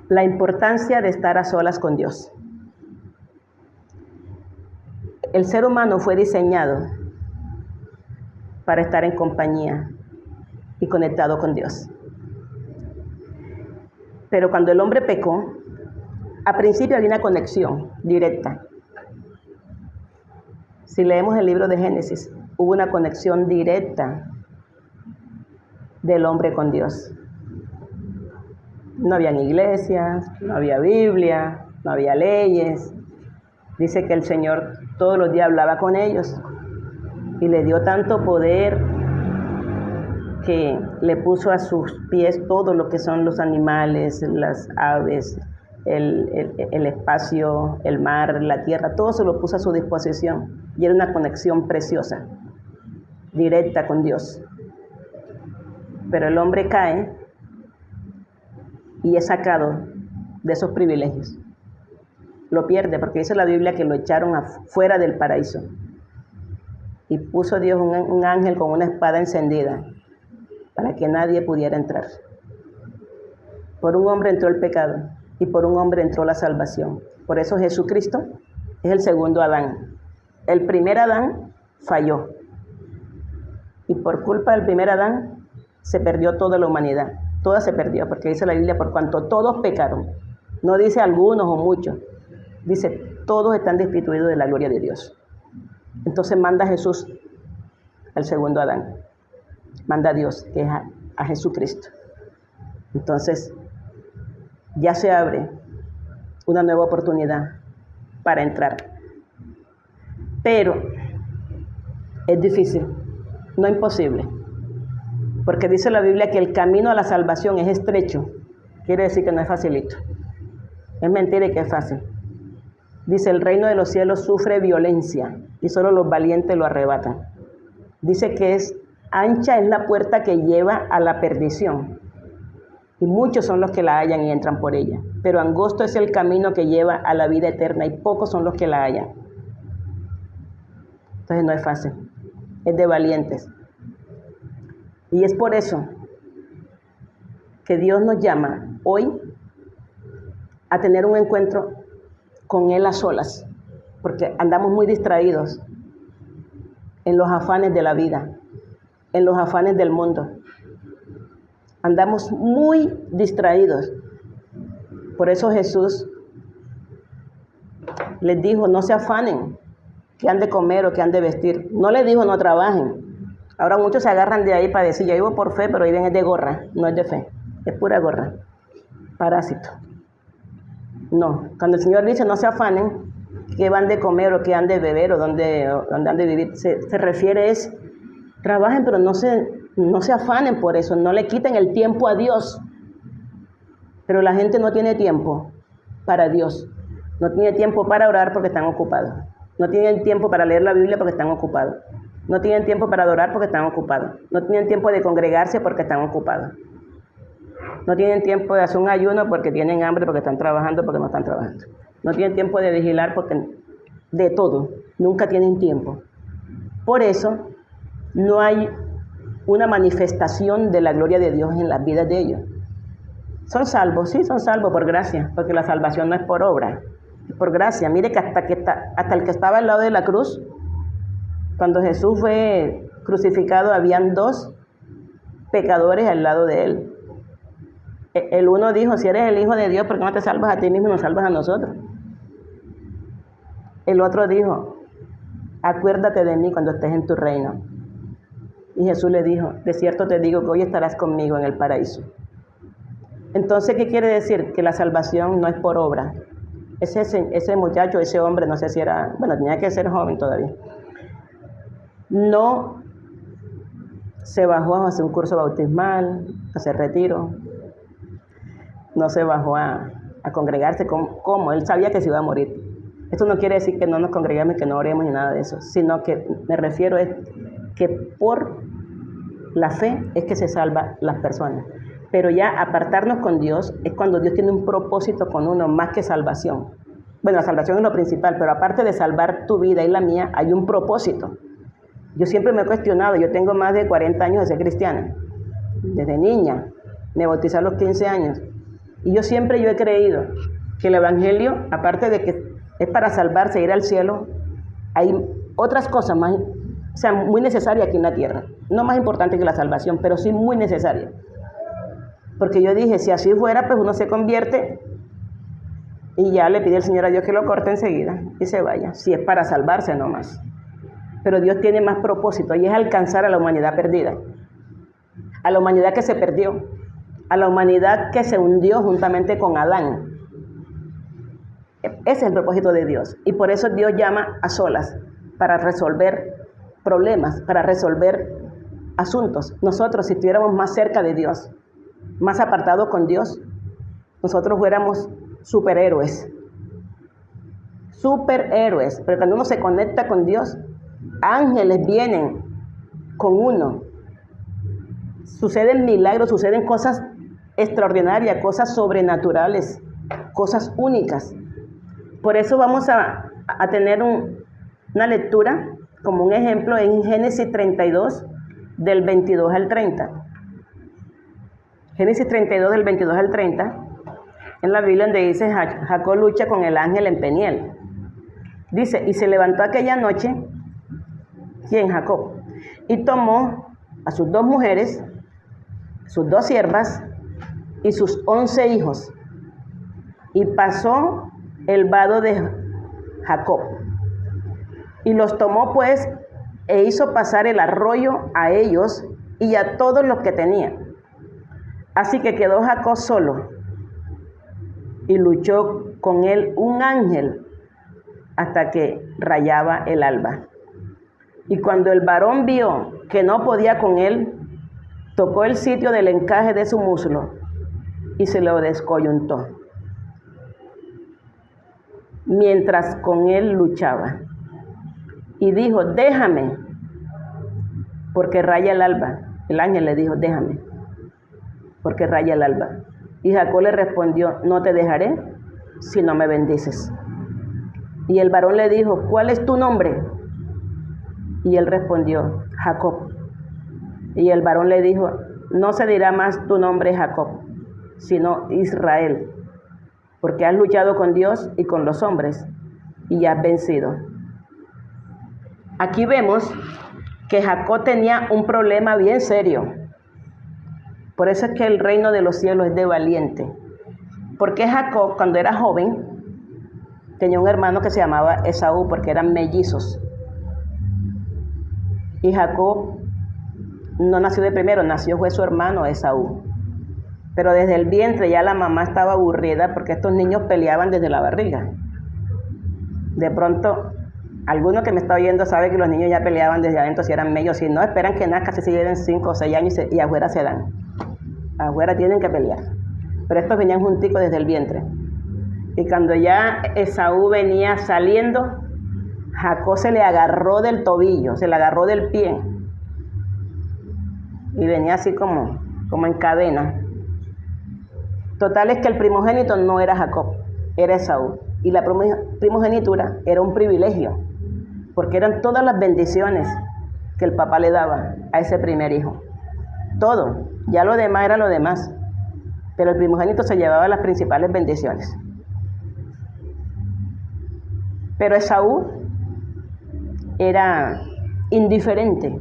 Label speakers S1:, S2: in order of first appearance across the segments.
S1: La importancia de estar a solas con Dios. El ser humano fue diseñado para estar en compañía y conectado con Dios. Pero cuando el hombre pecó, a principio había una conexión directa. Si leemos el libro de Génesis, hubo una conexión directa del hombre con Dios. No habían iglesias, no había Biblia, no había leyes. Dice que el Señor todos los días hablaba con ellos y le dio tanto poder que le puso a sus pies todo lo que son los animales, las aves, el espacio, el mar, la tierra, todo se lo puso a su disposición. Y era una conexión preciosa, directa con Dios. Pero el hombre cae y es sacado de esos privilegios. Lo pierde, porque dice la Biblia que lo echaron fuera del paraíso. Y puso Dios un ángel con una espada encendida para que nadie pudiera entrar. Por un hombre entró el pecado y por un hombre entró la salvación. Por eso Jesucristo es el segundo Adán. El primer Adán falló. Y por culpa del primer Adán se perdió toda la humanidad. Toda se perdió, porque dice la Biblia, por cuanto todos pecaron. No dice algunos o muchos. Dice, todos están destituidos de la gloria de Dios. Entonces manda a Jesús, el segundo Adán. Manda a Dios, que es a Jesucristo. Entonces, ya se abre una nueva oportunidad para entrar. Pero es difícil, no imposible. Porque dice la Biblia que el camino a la salvación es estrecho. Quiere decir que no es facilito. Es mentira y que es fácil. Dice, el reino de los cielos sufre violencia y solo los valientes lo arrebatan. Dice que ancha es la puerta que lleva a la perdición. Y muchos son los que la hallan y entran por ella. Pero angosto es el camino que lleva a la vida eterna y pocos son los que la hallan. Entonces no es fácil. Es de valientes. Y es por eso que Dios nos llama hoy a tener un encuentro con Él a solas, porque andamos muy distraídos en los afanes de la vida, en los afanes del mundo. Andamos muy distraídos. Por eso Jesús les dijo, no se afanen, que han de comer o que han de vestir. No les dijo, no trabajen. Ahora muchos se agarran de ahí para decir, yo vivo por fe, pero viven es de gorra, no es de fe, es pura gorra, parásito. No, cuando el Señor dice no se afanen, que van de comer o que han de beber o dónde han de vivir, se refiere es, trabajen pero no se afanen por eso, no le quiten el tiempo a Dios. Pero la gente no tiene tiempo para Dios, no tiene tiempo para orar porque están ocupados, no tienen tiempo para leer la Biblia porque están ocupados. No tienen tiempo para adorar porque están ocupados. No tienen tiempo de congregarse porque están ocupados. No tienen tiempo de hacer un ayuno porque tienen hambre, porque están trabajando, porque no están trabajando. No tienen tiempo de vigilar porque de todo. Nunca tienen tiempo. Por eso no hay una manifestación de la gloria de Dios en las vidas de ellos. ¿Son salvos? Sí, son salvos por gracia, porque la salvación no es por obra, es por gracia. Mire que hasta el que estaba al lado de la cruz, cuando Jesús fue crucificado, habían 2 pecadores al lado de él. El uno dijo, si eres el Hijo de Dios, ¿por qué no te salvas a ti mismo y nos salvas a nosotros? El otro dijo, acuérdate de mí cuando estés en tu reino. Y Jesús le dijo, de cierto te digo que hoy estarás conmigo en el paraíso. Entonces, ¿qué quiere decir? Que la salvación no es por obra. Ese muchacho, ese hombre, no sé si era, bueno, tenía que ser joven todavía. No se bajó a hacer un curso bautismal, a hacer retiro. No se bajó a congregarse. ¿Cómo? Él sabía que se iba a morir. Esto no quiere decir que no nos congreguemos, que no oremos ni nada de eso, sino que me refiero es que por la fe es que se salva las personas. Pero ya apartarnos con Dios es cuando Dios tiene un propósito con uno más que salvación. Bueno, la salvación es lo principal, pero aparte de salvar tu vida y la mía, hay un propósito. Yo siempre me he cuestionado, yo tengo más de 40 años de ser cristiana, desde niña, me bauticé a los 15 años. Y yo he creído que el Evangelio, aparte de que es para salvarse, ir al cielo, hay otras cosas más, o sea, muy necesarias aquí en la tierra. No más importante que la salvación, pero sí muy necesaria. Porque yo dije, si así fuera, pues uno se convierte y ya le pide al Señor a Dios que lo corte enseguida y se vaya, si es para salvarse nomás. Pero Dios tiene más propósito y es alcanzar a la humanidad perdida, a la humanidad que se perdió, a la humanidad que se hundió juntamente con Adán. Ese es el propósito de Dios. Y por eso Dios llama a solas, para resolver problemas, para resolver asuntos. Nosotros, si estuviéramos más cerca de Dios, más apartados con Dios, nosotros fuéramos superhéroes. Superhéroes. Pero cuando uno se conecta con Dios, ángeles vienen con uno. Suceden milagros, suceden cosas extraordinarias, cosas sobrenaturales, cosas únicas. Por eso vamos a tener una lectura, como un ejemplo, en Génesis 32, del 22 al 30. Génesis 32, del 22 al 30, en la Biblia donde dice, Jacob lucha con el ángel en Peniel. Dice, y se levantó aquella noche, ¿quién? Jacob, y tomó a sus 2 mujeres, sus 2 siervas y sus 11 hijos, y pasó el vado de Jacob, y los tomó pues, e hizo pasar el arroyo a ellos y a todos los que tenía. Así que quedó Jacob solo, y luchó con él un ángel hasta que rayaba el alba. Y cuando el varón vio que no podía con él, tocó el sitio del encaje de su muslo y se lo descoyuntó, mientras con él luchaba. Y dijo, déjame, porque raya el alba. El ángel le dijo, déjame, porque raya el alba. Y Jacob le respondió, no te dejaré si no me bendices. Y el varón le dijo, ¿cuál es tu nombre? Y él respondió, Jacob. Y el varón le dijo, no se dirá más tu nombre Jacob, sino Israel, porque has luchado con Dios y con los hombres, y has vencido. Aquí vemos que Jacob tenía un problema bien serio. Por eso es que el reino de los cielos es de valiente. Porque Jacob, cuando era joven, tenía un hermano que se llamaba Esaú, porque eran mellizos. Y Jacob no nació de primero, fue su hermano Esaú. Pero desde el vientre ya la mamá estaba aburrida porque estos niños peleaban desde la barriga. De pronto, alguno que me está oyendo sabe que los niños ya peleaban desde adentro si eran mellos. Si no, esperan que nazcan, si lleven 5 o 6 años y afuera se dan. Afuera tienen que pelear. Pero estos venían junticos desde el vientre. Y cuando ya Esaú venía saliendo, Jacob se le agarró del tobillo, se le agarró del pie. Y venía así como en cadena. Total es que el primogénito no era Jacob, era Esaú. Y la primogenitura era un privilegio, porque eran todas las bendiciones que el papá le daba a ese primer hijo. Todo, ya lo demás era lo demás. Pero el primogénito se llevaba las principales bendiciones. Pero Esaú era indiferente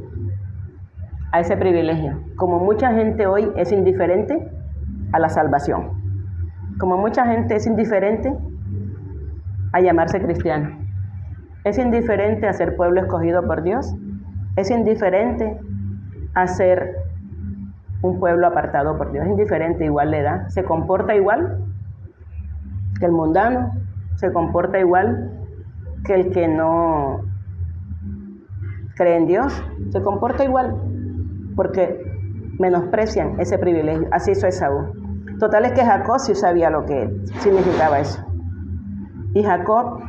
S1: a ese privilegio, como mucha gente hoy es indiferente a la salvación, como mucha gente es indiferente a llamarse cristiano, es indiferente a ser pueblo escogido por Dios, es indiferente a ser un pueblo apartado por Dios, es indiferente, igual le da, se comporta igual que el mundano, se comporta igual que el que no cree en Dios, se comporta igual, porque menosprecian ese privilegio. Así hizo Esaú. Total es que Jacob sí sabía lo que significaba eso. Y Jacob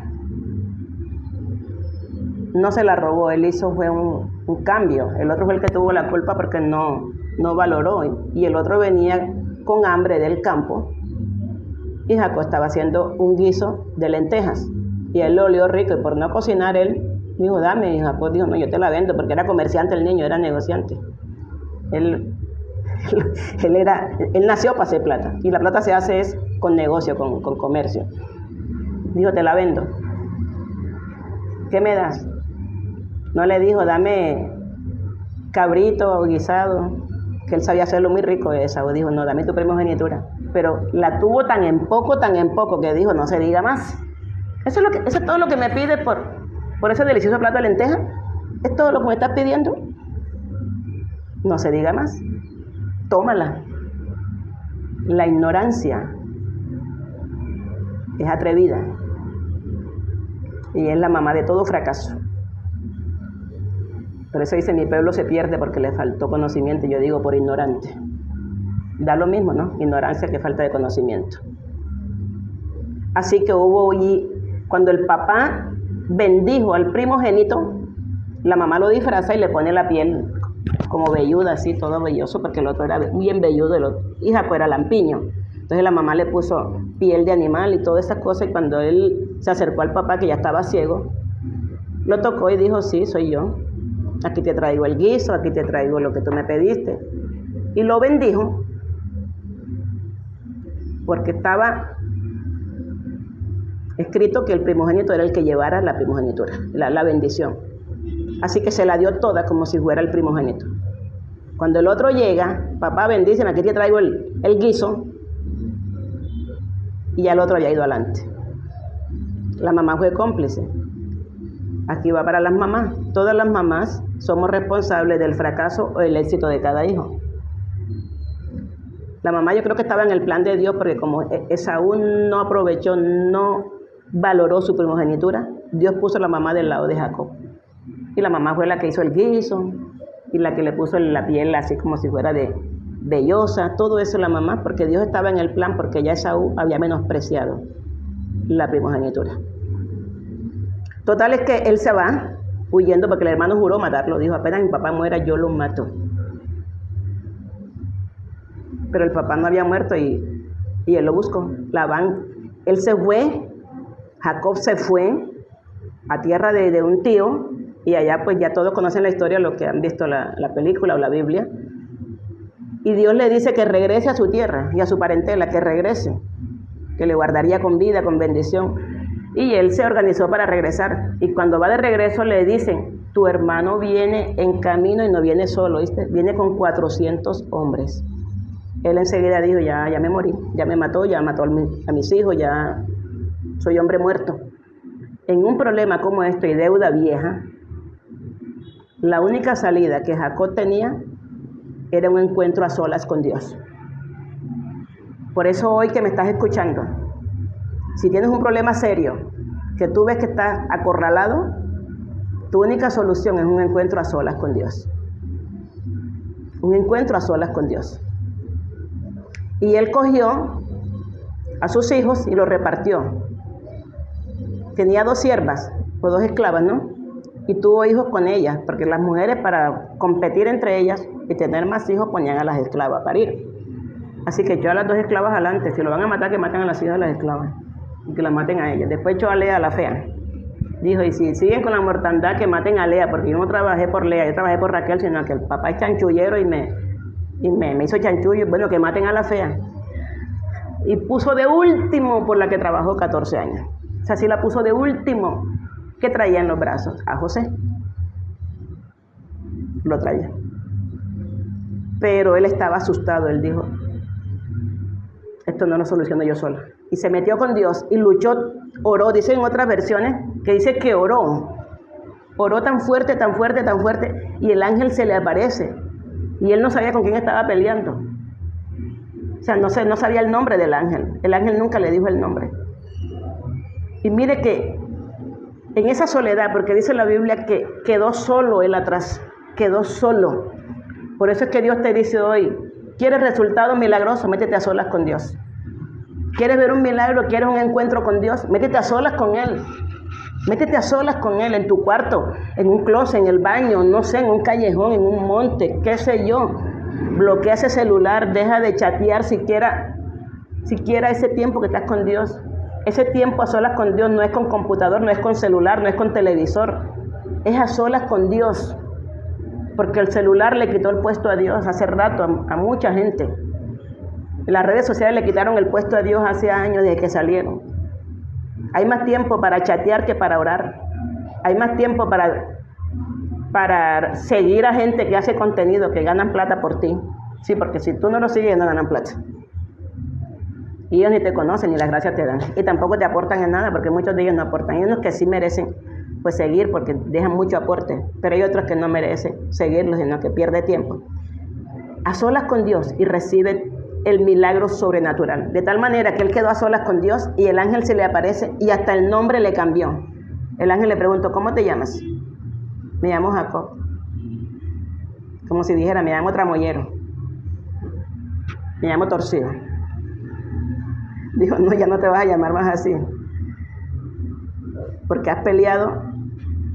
S1: no se la robó, él fue un cambio. El otro fue el que tuvo la culpa porque no valoró. Y el otro venía con hambre del campo. Y Jacob estaba haciendo un guiso de lentejas. Y él lo olió rico y por no cocinar él dijo, dame. Y Jacob dijo, no, yo te la vendo, porque era comerciante el niño, era negociante. Él Él nació para hacer plata. Y la plata se hace es con negocio, con comercio. Dijo, te la vendo. ¿Qué me das? No le dijo, dame cabrito o guisado, que él sabía hacerlo muy rico. Esaú dijo, no, dame tu primogenitura. Pero la tuvo tan en poco, que dijo, no se diga más. Eso es todo lo que me pide por ese delicioso plato de lenteja. ¿Es todo lo que me estás pidiendo? No se diga más. Tómala. La ignorancia es atrevida y es la mamá de todo fracaso. Por eso dice, mi pueblo se pierde porque le faltó conocimiento. Y yo digo, por ignorante. Da lo mismo, ¿no? Ignorancia que falta de conocimiento. Así que cuando el papá bendijo al primogénito, la mamá lo disfraza y le pone la piel como velluda, así, todo velloso, porque el otro era bien velludo, y Jacob era lampiño. Entonces la mamá le puso piel de animal y todas esas cosas, y cuando él se acercó al papá, que ya estaba ciego, lo tocó y dijo, sí, soy yo. Aquí te traigo el guiso, aquí te traigo lo que tú me pediste. Y lo bendijo, porque estaba escrito que el primogénito era el que llevara la primogenitura, la bendición. Así que se la dio toda como si fuera el primogénito. Cuando el otro llega, papá, bendíceme, aquí te traigo el guiso, y ya el otro había ido adelante. La mamá fue cómplice. Aquí va para las mamás. Todas las mamás somos responsables del fracaso o el éxito de cada hijo. La mamá yo creo que estaba en el plan de Dios, porque como Esaú no aprovechó, no valoró su primogenitura, Dios puso a la mamá del lado de Jacob. Y la mamá fue la que hizo el guiso y la que le puso la piel así como si fuera de vellosa. Todo eso la mamá, porque Dios estaba en el plan, porque ya Esaú había menospreciado la primogenitura. Total es que él se va huyendo porque el hermano juró matarlo. Dijo, apenas mi papá muera, yo lo mato. Pero el papá no había muerto y él lo buscó. Él se fue, Jacob se fue a tierra de un tío, y allá pues ya todos conocen la historia, los que han visto la película o la Biblia. Y Dios le dice que regrese a su tierra y a su parentela, que regrese, que le guardaría con vida, con bendición. Y él se organizó para regresar. Y cuando va de regreso le dicen, tu hermano viene en camino y no viene solo, ¿viste? Viene con 400 hombres. Él enseguida dijo, ya me morí, ya me mató, ya mató a mis hijos, ya soy hombre muerto. En un problema como esto y deuda vieja, la única salida que Jacob tenía era un encuentro a solas con Dios. Por eso hoy que me estás escuchando, si tienes un problema serio, que tú ves que estás acorralado, tu única solución es un encuentro a solas con Dios. Un encuentro a solas con Dios. Y él cogió a sus hijos y los repartió. Tenía 2 siervas, o 2 esclavas, ¿no? Y tuvo hijos con ellas, porque las mujeres, para competir entre ellas y tener más hijos, ponían a las esclavas a parir. Así que echó a las 2 esclavas adelante. Si lo van a matar, que maten a las hijas de las esclavas y que las maten a ellas. Después echó a Lea, la fea. Dijo, y si siguen con la mortandad, que maten a Lea, porque yo no trabajé por Lea, yo trabajé por Raquel, sino que el papá es chanchullero y me hizo chanchullo. Bueno, que maten a la fea. Y puso de último por la que trabajó 14 años. O sea, si la puso de último, ¿qué traía en los brazos? A José. Lo traía. Pero él estaba asustado. Él dijo, esto no lo soluciono yo sola. Y se metió con Dios y luchó, oró. Dice en otras versiones que dice que oró. Oró tan fuerte, tan fuerte, tan fuerte. Y el ángel se le aparece. Y él no sabía con quién estaba peleando. O sea, no sabía el nombre del ángel. El ángel nunca le dijo el nombre. Y mire que en esa soledad, porque dice la Biblia que quedó solo él atrás. Quedó solo. Por eso es que Dios te dice hoy, ¿quieres resultados milagrosos? Métete a solas con Dios. ¿Quieres ver un milagro? ¿Quieres un encuentro con Dios? Métete a solas con Él. Métete a solas con Él, en tu cuarto, en un closet, en el baño, no sé, en un callejón, en un monte, qué sé yo. Bloquea ese celular, deja de chatear siquiera ese tiempo que estás con Dios. Ese tiempo a solas con Dios no es con computador, no es con celular, no es con televisor. Es a solas con Dios. Porque el celular le quitó el puesto a Dios hace rato a mucha gente. Las redes sociales le quitaron el puesto a Dios hace años desde que salieron. Hay más tiempo para chatear que para orar. Hay más tiempo para seguir a gente que hace contenido, que ganan plata por ti. Sí, porque si tú no los sigues, no ganan plata. Y ellos ni te conocen, ni las gracias te dan. Y tampoco te aportan en nada, porque muchos de ellos no aportan. Hay unos que sí merecen pues seguir, porque dejan mucho aporte. Pero hay otros que no merecen seguirlos, sino que pierde tiempo. A solas con Dios y recibe el milagro sobrenatural. De tal manera que él quedó a solas con Dios y el ángel se le aparece y hasta el nombre le cambió. El ángel le preguntó, ¿cómo te llamas? Me llamo Jacob. Como si dijera, me llamo Tramoyero. Me llamo Torcido. Dijo, no, ya no te vas a llamar más así. Porque has peleado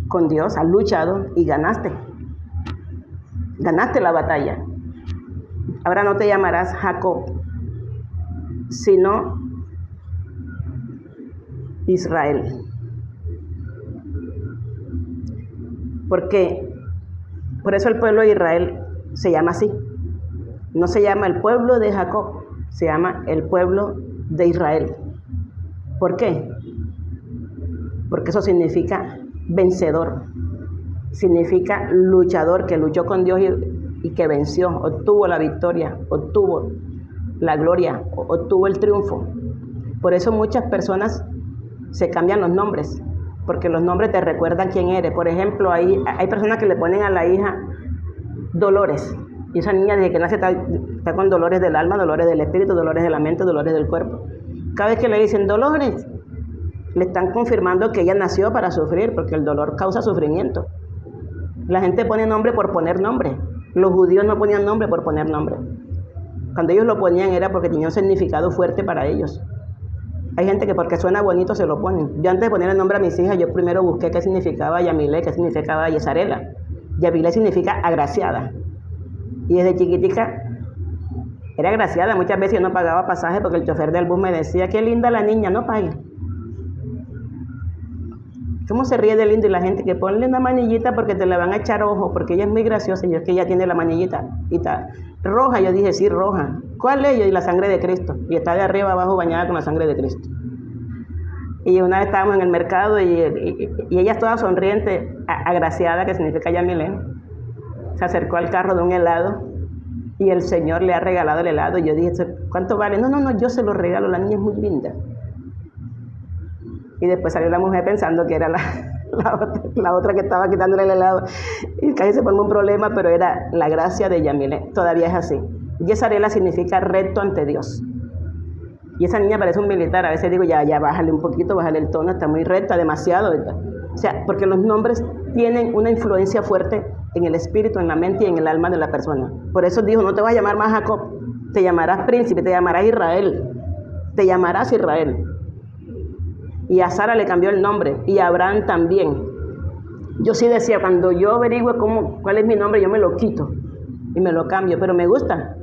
S1: con Dios, has luchado y ganaste. Ganaste la batalla. Ahora no te llamarás Jacob, sino Israel. Porque por eso el pueblo de Israel se llama así. No se llama el pueblo de Jacob, se llama el pueblo de Israel. ¿Por qué? Porque eso significa vencedor. Significa luchador, que luchó con Dios y que venció, obtuvo la victoria, obtuvo la gloria, obtuvo el triunfo. Por eso muchas personas se cambian los nombres, porque los nombres te recuerdan quién eres. Por ejemplo, hay personas que le ponen a la hija Dolores, y esa niña desde que nace está con dolores del alma, dolores del espíritu, dolores de la mente, dolores del cuerpo. Cada vez que le dicen Dolores, le están confirmando que ella nació para sufrir, porque el dolor causa sufrimiento. La gente pone nombre por poner nombre. Los judíos no ponían nombre por poner nombre. Cuando ellos lo ponían era porque tenía un significado fuerte para ellos. Hay gente que porque suena bonito se lo ponen. Yo antes de poner el nombre a mis hijas, yo primero busqué qué significaba Yamile, qué significaba Yesarela. Yamile significa agraciada. Y desde chiquitica era agraciada. Muchas veces yo no pagaba pasaje porque el chofer del bus me decía, qué linda la niña, no pague. ¿Cómo se ríe de lindo? Y la gente que ponle una manillita porque te le van a echar ojo, porque ella es muy graciosa. Y yo es que ella tiene la manillita y está roja. Yo dije, sí, roja. ¿Cuál es? Yo, y la sangre de Cristo. Y está de arriba abajo bañada con la sangre de Cristo. Y una vez estábamos en el mercado y ella toda sonriente, agraciada, que significa Yamilé, se acercó al carro de un helado y el Señor le ha regalado el helado. Y yo dije, ¿cuánto vale? No, yo se lo regalo, la niña es muy linda. Y después salió la mujer pensando que era la otra que estaba quitándole el helado. Y casi se formó un problema, pero era la gracia de Yamile. Todavía es así. Yesarela significa recto ante Dios. Y esa niña parece un militar. A veces digo, ya bájale un poquito, bájale el tono, está muy recta, demasiado. O sea, porque los nombres tienen una influencia fuerte en el espíritu, en la mente y en el alma de la persona. Por eso dijo, no te vas a llamar más Jacob, te llamarás príncipe, te llamarás Israel. Te llamarás Israel. Y a Sara le cambió el nombre, y a Abraham también. Yo sí decía, cuando yo averigüe cuál es mi nombre, yo me lo quito y me lo cambio, pero me gusta.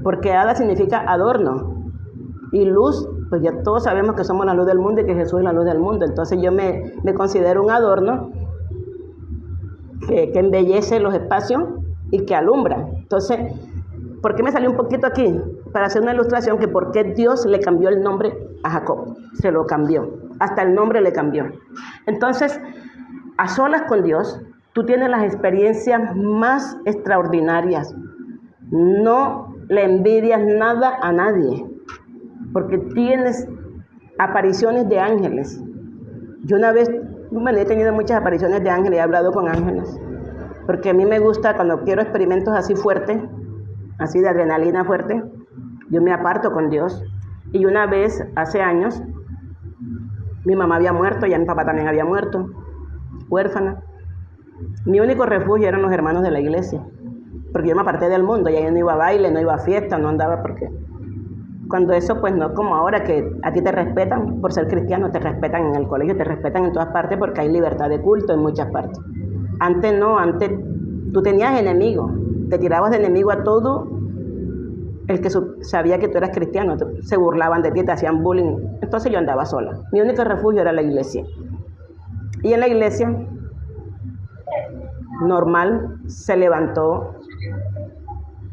S1: Porque Ada significa adorno. Y luz, pues ya todos sabemos que somos la luz del mundo y que Jesús es la luz del mundo. Entonces yo me considero un adorno que embellece los espacios y que alumbra. Entonces, ¿por qué me salió un poquito aquí? Para hacer una ilustración que por qué Dios le cambió el nombre a Jacob. Se lo cambió. Hasta el nombre le cambió. Entonces, a solas con Dios, tú tienes las experiencias más extraordinarias. No le envidias nada a nadie, porque tienes apariciones de ángeles. Yo una vez, he tenido muchas apariciones de ángeles, he hablado con ángeles, porque a mí me gusta cuando quiero experimentos así fuertes, así de adrenalina fuerte, yo me aparto con Dios. Y una vez, hace años, mi mamá había muerto, ya mi papá también había muerto, huérfana. Mi único refugio eran los hermanos de la iglesia, porque yo me aparté del mundo, ya yo no iba a baile, no iba a fiesta, no andaba porque... Cuando eso, pues no es como ahora, que a ti te respetan por ser cristiano, te respetan en el colegio, te respetan en todas partes porque hay libertad de culto en muchas partes. Antes no, antes tú tenías enemigos, te tirabas de enemigo a todo el que sabía que tú eras cristiano, se burlaban de ti, te hacían bullying. Entonces yo andaba sola. Mi único refugio era la iglesia. Y en la iglesia normal, se levantó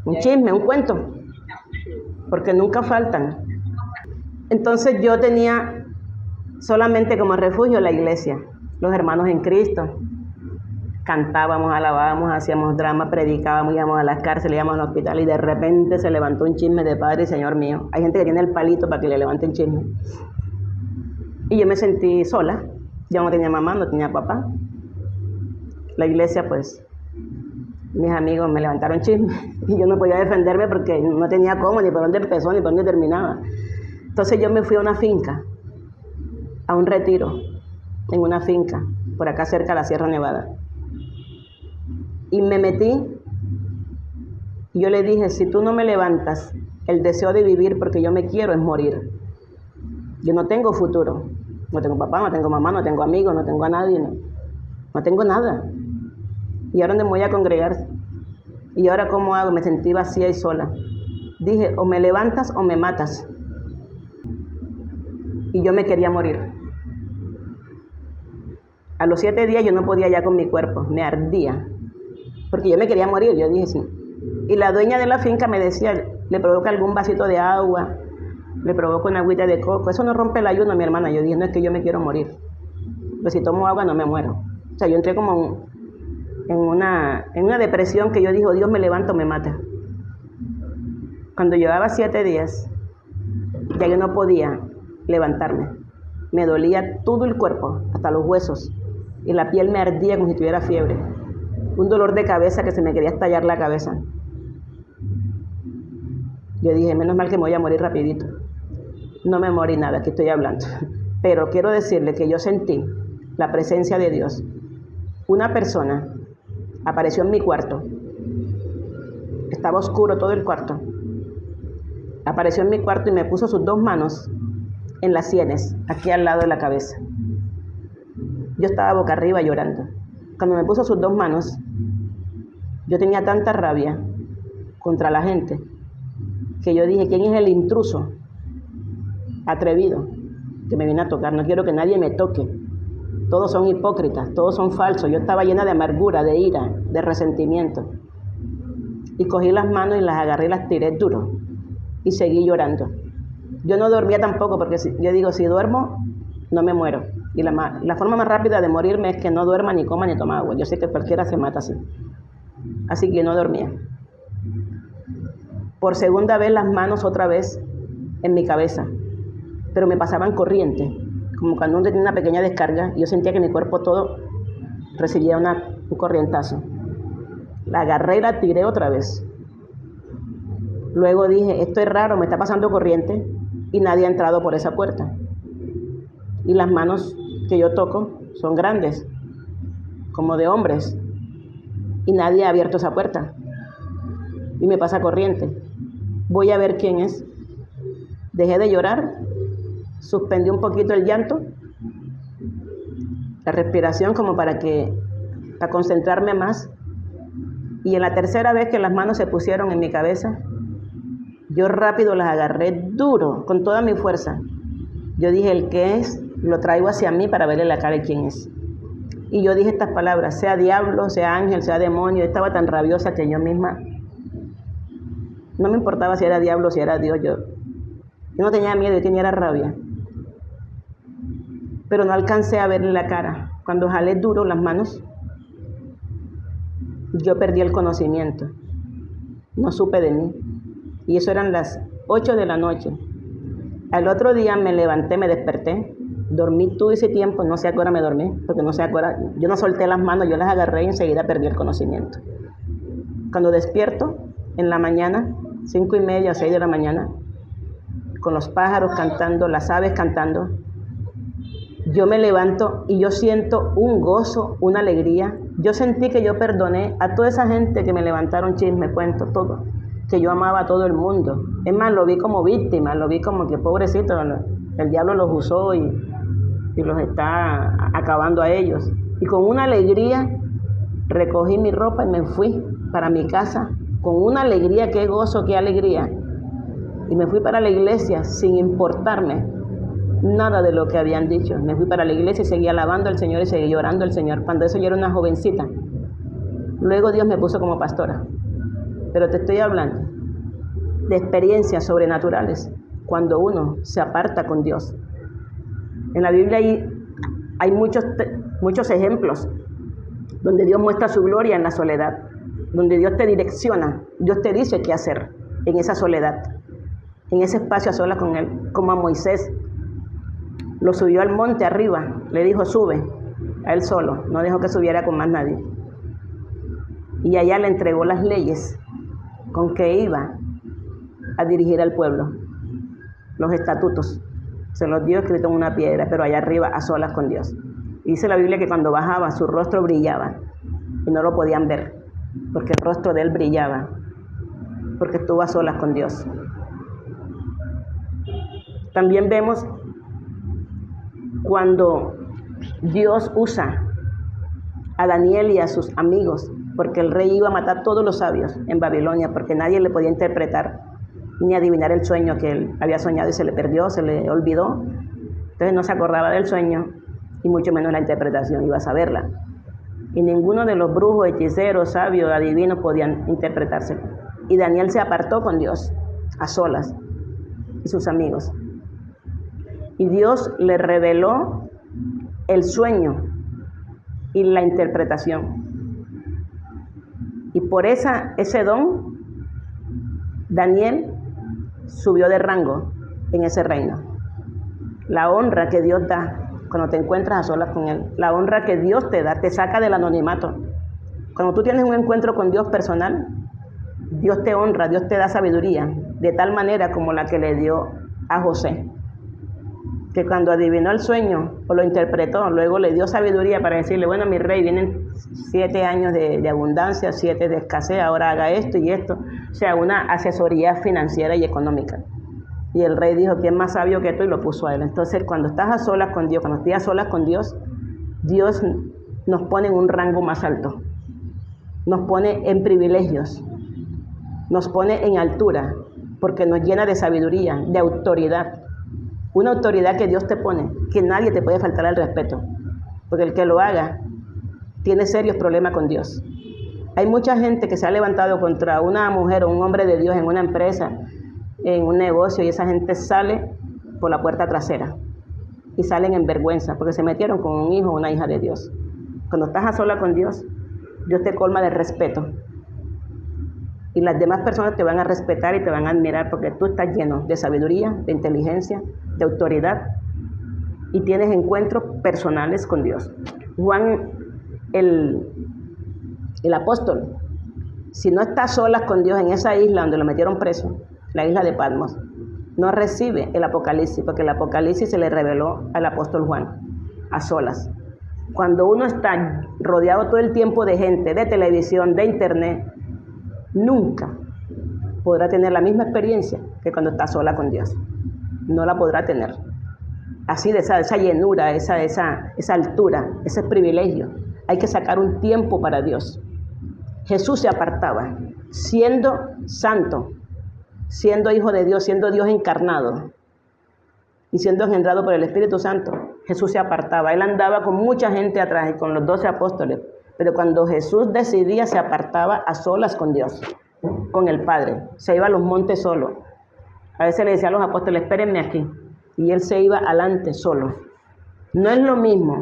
S1: un chisme, un cuento, porque nunca faltan. Entonces yo tenía solamente como refugio la iglesia, los hermanos en Cristo. Cantábamos, alabábamos, hacíamos drama, predicábamos, íbamos a las cárceles, íbamos al hospital y de repente se levantó un chisme de Padre y Señor mío. Hay gente que tiene el palito para que le levanten chisme. Y yo me sentí sola. Yo no tenía mamá, no tenía papá. La iglesia, pues, mis amigos me levantaron chisme y yo no podía defenderme porque no tenía cómo, ni por dónde empezó, ni por dónde terminaba. Entonces yo me fui a una finca, a un retiro, en una finca, por acá cerca de la Sierra Nevada. Y me metí, y yo le dije, si tú no me levantas el deseo de vivir porque yo me quiero es morir. Yo no tengo futuro, no tengo papá, no tengo mamá, no tengo amigos, no tengo a nadie, no tengo nada. ¿Y ahora dónde me voy a congregar? ¿Y ahora cómo hago? Me sentí vacía y sola. Dije, o me levantas o me matas. Y yo me quería morir. A los 7 días yo no podía ya con mi cuerpo, me ardía. Porque yo me quería morir, yo dije sí. Y la dueña de la finca me decía, le provoca algún vasito de agua, le provoca una agüita de coco. Eso no rompe el ayuno, mi hermana. Yo dije, no, es que yo me quiero morir. Pero si tomo agua no me muero. O sea, yo entré como en una depresión que yo dije, Dios me levanta o me mata. Cuando llevaba 7 días, ya yo no podía levantarme. Me dolía todo el cuerpo, hasta los huesos. Y la piel me ardía como si tuviera fiebre. Un dolor de cabeza que se me quería estallar la cabeza. Yo dije, menos mal que me voy a morir rapidito. No me morí nada, aquí estoy hablando. Pero quiero decirle que yo sentí la presencia de Dios. Una persona apareció en mi cuarto. Estaba oscuro todo el cuarto. Apareció en mi cuarto y me puso sus 2 manos en las sienes, aquí al lado de la cabeza. Yo estaba boca arriba llorando. Cuando me puso sus 2 manos, yo tenía tanta rabia contra la gente que yo dije, ¿quién es el intruso atrevido que me viene a tocar? No quiero que nadie me toque. Todos son hipócritas, todos son falsos. Yo estaba llena de amargura, de ira, de resentimiento. Y cogí las manos y las agarré y las tiré duro. Y seguí llorando. Yo no dormía tampoco porque yo digo, si duermo, no me muero. Y la forma más rápida de morirme es que no duerma, ni coma, ni toma agua. Yo sé que cualquiera se mata así. Así que no dormía. Por segunda vez las manos otra vez en mi cabeza. Pero me pasaban corriente. Como cuando uno tenía una pequeña descarga. Y yo sentía que mi cuerpo todo recibía un corrientazo. La agarré y la tiré otra vez. Luego dije, esto es raro, me está pasando corriente. Y nadie ha entrado por esa puerta. Y las manos que yo toco son grandes, como de hombres. Y nadie ha abierto esa puerta. Y me pasa corriente. Voy a ver quién es. Dejé de llorar, suspendí un poquito el llanto, la respiración como para concentrarme más. Y en la tercera vez que las manos se pusieron en mi cabeza, yo rápido las agarré duro, con toda mi fuerza. Yo dije, el que es, lo traigo hacia mí para verle la cara de quién es. Y yo dije estas palabras, sea diablo, sea ángel, sea demonio. Estaba tan rabiosa que yo misma, no me importaba si era diablo o si era Dios. Yo no tenía miedo, yo tenía rabia. Pero no alcancé a verle la cara. Cuando jalé duro las manos, yo perdí el conocimiento. No supe de mí. Y eso eran las 8 de la noche. Al otro día me levanté, me desperté. Dormí todo ese tiempo, no sé a qué hora me dormí, porque no sé a qué hora. Yo no solté las manos, yo las agarré y enseguida perdí el conocimiento. Cuando despierto, en la mañana, 5:30 o 6 de la mañana, con los pájaros cantando, las aves cantando, yo me levanto y yo siento un gozo, una alegría. Yo sentí que yo perdoné a toda esa gente que me levantaron chisme, cuento, todo. Que yo amaba a todo el mundo. Es más, lo vi como víctima, lo vi como que pobrecito, el diablo los usó y los está acabando a ellos. Y con una alegría recogí mi ropa y me fui para mi casa, con una alegría, qué gozo, qué alegría. Y me fui para la iglesia sin importarme nada de lo que habían dicho. Me fui para la iglesia y seguí alabando al Señor y seguí llorando al Señor. Cuando eso yo era una jovencita. Luego Dios me puso como pastora. Pero te estoy hablando de experiencias sobrenaturales cuando uno se aparta con Dios. En la Biblia hay muchos ejemplos donde Dios muestra su gloria en la soledad, donde Dios te direcciona, Dios te dice qué hacer en esa soledad, en ese espacio a solas con Él, como a Moisés. Lo subió al monte arriba, le dijo sube, a él solo, no dejó que subiera con más nadie. Y allá le entregó las leyes con que iba a dirigir al pueblo, los estatutos. Se los dio escrito en una piedra, pero allá arriba a solas con Dios. Y dice la Biblia que cuando bajaba su rostro brillaba y no lo podían ver, porque el rostro de él brillaba, porque estuvo a solas con Dios. También vemos cuando Dios usa a Daniel y a sus amigos, porque el rey iba a matar a todos los sabios en Babilonia, porque nadie le podía interpretar ni adivinar el sueño que él había soñado y se le perdió, se le olvidó. Entonces no se acordaba del sueño y mucho menos la interpretación, iba a saberla. Y ninguno de los brujos, hechiceros, sabios, adivinos podían interpretarse. Y Daniel se apartó con Dios, a solas, y sus amigos. Y Dios le reveló el sueño y la interpretación. Y por ese don, Daniel subió de rango en ese reino. La honra que Dios da cuando te encuentras a solas con Él, la honra que Dios te da, te saca del anonimato. Cuando tú tienes un encuentro con Dios personal, Dios te honra, Dios te da sabiduría, de tal manera como la que le dio a José, que cuando adivinó el sueño o lo interpretó, luego le dio sabiduría para decirle, bueno, mi rey, vienen 7 años de abundancia, 7 de escasez, ahora haga esto y esto. O sea, una asesoría financiera y económica. Y el rey dijo, ¿quién más sabio que tú? Y lo puso a él. Entonces, cuando estás a solas con Dios, cuando estoy a solas con Dios, Dios nos pone en un rango más alto. Nos pone en privilegios. Nos pone en altura, porque nos llena de sabiduría, de autoridad. Una autoridad que Dios te pone, que nadie te puede faltar al respeto. Porque el que lo haga tiene serios problemas con Dios. Hay mucha gente que se ha levantado contra una mujer o un hombre de Dios en una empresa, en un negocio, y esa gente sale por la puerta trasera y salen en vergüenza porque se metieron con un hijo o una hija de Dios. Cuando estás a sola con Dios, Dios te colma de respeto y las demás personas te van a respetar y te van a admirar porque tú estás lleno de sabiduría, de inteligencia, de autoridad y tienes encuentros personales con Dios. Juan, el apóstol, si no está a solas con Dios en esa isla donde lo metieron preso, la isla de Patmos, no recibe el Apocalipsis, porque el Apocalipsis se le reveló al apóstol Juan, a solas. Cuando uno está rodeado todo el tiempo de gente, de televisión, de internet, nunca podrá tener la misma experiencia que cuando está sola con Dios. No la podrá tener. Así de esa llenura, esa altura, ese privilegio. Hay que sacar un tiempo para Dios. Jesús se apartaba, siendo santo, siendo hijo de Dios, siendo Dios encarnado y siendo engendrado por el Espíritu Santo. Jesús se apartaba. Él andaba con mucha gente atrás y con los 12 apóstoles. Pero cuando Jesús decidía, se apartaba a solas con Dios, con el Padre. Se iba a los montes solo. A veces le decía a los apóstoles, espérenme aquí. Y él se iba adelante solo. No es lo mismo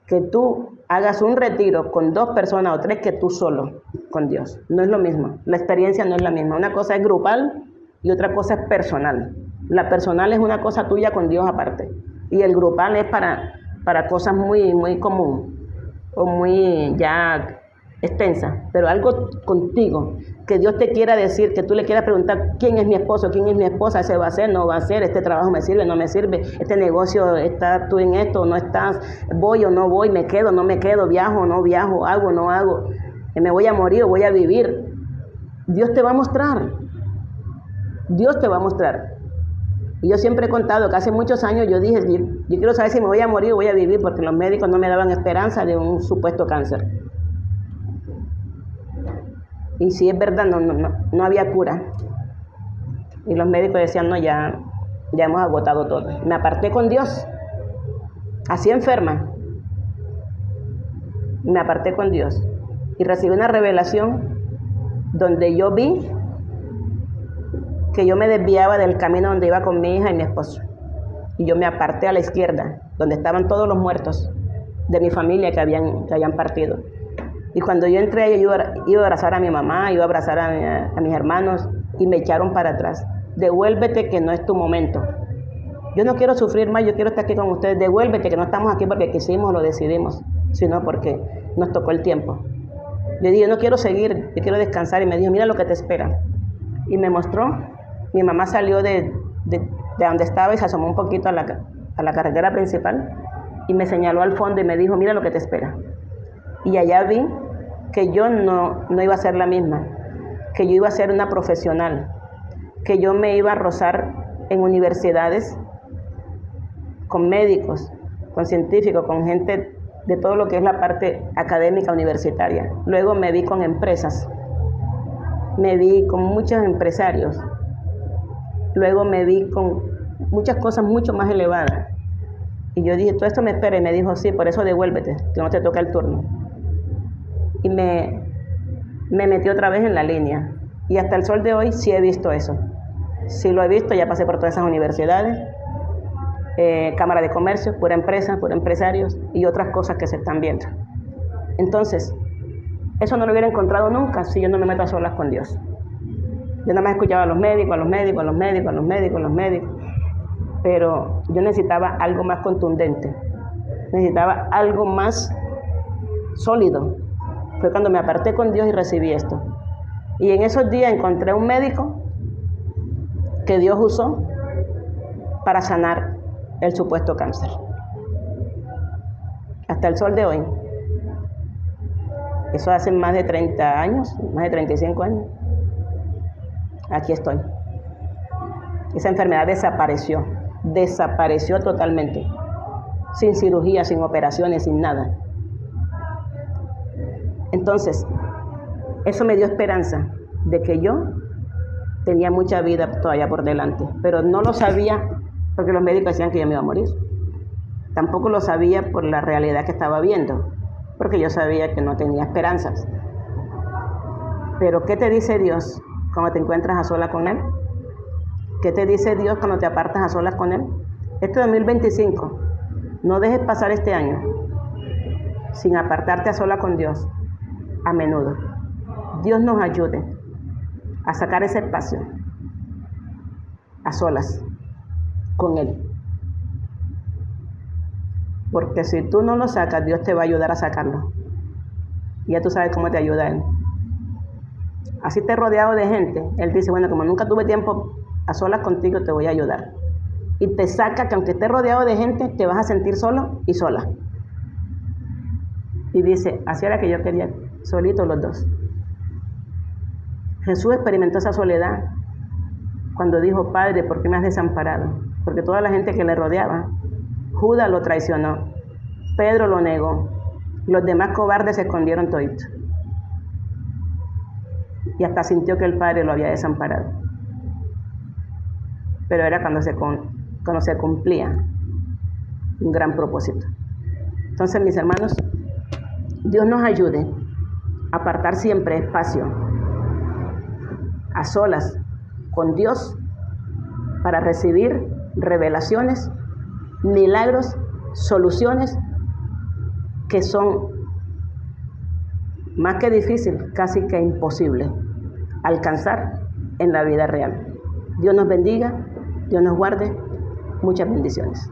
S1: que tú hagas un retiro con 2 personas o 3 que tú solo con Dios. No es lo mismo. La experiencia no es la misma. Una cosa es grupal y otra cosa es personal. La personal es una cosa tuya con Dios aparte. Y el grupal es para cosas muy, muy comunes o muy ya extensas. Pero algo contigo, que Dios te quiera decir, que tú le quieras preguntar, ¿quién es mi esposo? ¿Quién es mi esposa? ¿Ese va a ser? ¿No va a ser? ¿Este trabajo me sirve? ¿No me sirve? ¿Este negocio, estás tú en esto o no estás? ¿Voy o no voy? ¿Me quedo o no me quedo? ¿Viajo o no viajo? ¿Hago o no hago? ¿Me voy a morir o voy a vivir? Dios te va a mostrar. Dios te va a mostrar. Y yo siempre he contado que hace muchos años yo dije, yo quiero saber si me voy a morir o voy a vivir, porque los médicos no me daban esperanza de un supuesto cáncer. Y si es verdad, no había cura. Y los médicos decían, no, ya hemos agotado todo. Me aparté con Dios, así enferma. Me aparté con Dios. y recibí una revelación donde yo vi que yo me desviaba del camino donde iba con mi hija y mi esposo. Y yo me aparté a la izquierda, donde estaban todos los muertos de mi familia que habían partido. Y cuando yo entré, yo iba a abrazar a mi mamá, iba a abrazar a mis hermanos, y me echaron para atrás. Devuélvete, que no es tu momento. Yo no quiero sufrir más, yo quiero estar aquí con ustedes. Devuélvete, que no estamos aquí porque quisimos o lo decidimos, sino porque nos tocó el tiempo. Yo dije, yo no quiero seguir, yo quiero descansar. Y me dijo, mira lo que te espera. Y me mostró, mi mamá salió de donde estaba y se asomó un poquito a la carretera principal y me señaló al fondo y me dijo, mira lo que te espera. Y allá vi que yo no iba a ser la misma, que yo iba a ser una profesional, que yo me iba a rozar en universidades con médicos, con científicos, con gente de todo lo que es la parte académica universitaria. Luego me vi con empresas, me vi con muchos empresarios, luego me vi con muchas cosas mucho más elevadas. Y yo dije, todo esto me espera, y me dijo, sí, por eso devuélvete, que no te toca el turno. Y me metí otra vez en la línea. Y hasta el sol de hoy sí he visto eso. Sí lo he visto, ya pasé por todas esas universidades, Cámara de Comercio, pura empresa, pura empresarios y otras cosas que se están viendo. Entonces, eso no lo hubiera encontrado nunca si yo no me meto a solas con Dios. Yo nada más escuchaba a los médicos, a los médicos, a los médicos, a los médicos, a los médicos. Pero yo necesitaba algo más contundente, necesitaba algo más sólido. Fue cuando me aparté con Dios y recibí esto. Y en esos días encontré un médico que Dios usó para sanar el supuesto cáncer. Hasta el sol de hoy. Eso hace más de 30 años, más de 35 años. Aquí estoy. Esa enfermedad desapareció totalmente, sin cirugía, sin operaciones, sin nada. Entonces, eso me dio esperanza de que yo tenía mucha vida todavía por delante, pero no lo sabía porque los médicos decían que yo me iba a morir. Tampoco lo sabía por la realidad que estaba viendo, porque yo sabía que no tenía esperanzas. Pero ¿qué te dice Dios cuando te encuentras a solas con Él? ¿Qué te dice Dios cuando te apartas a solas con Él? Este 2025, no dejes pasar este año sin apartarte a solas con Dios a menudo. Dios nos ayude a sacar ese espacio a solas con Él. Porque si tú no lo sacas, Dios te va a ayudar a sacarlo. Y ya tú sabes cómo te ayuda Él. Así estés rodeado de gente, Él dice, bueno, como nunca tuve tiempo a solas contigo, te voy a ayudar. Y te saca que aunque estés rodeado de gente, te vas a sentir solo y sola. Y dice, así era que yo quería, solitos los dos. Jesús experimentó esa soledad cuando dijo, Padre, ¿por qué me has desamparado? Porque toda la gente que le rodeaba, Judas lo traicionó, Pedro lo negó, los demás cobardes se escondieron toditos. Y hasta sintió que el Padre lo había desamparado. Pero era cuando se cumplía un gran propósito. Entonces, mis hermanos, Dios nos ayude a apartar siempre espacio a solas con Dios para recibir revelaciones, milagros, soluciones que son más que difícil, casi que imposible alcanzar en la vida real. Dios nos bendiga, Dios nos guarde, muchas bendiciones.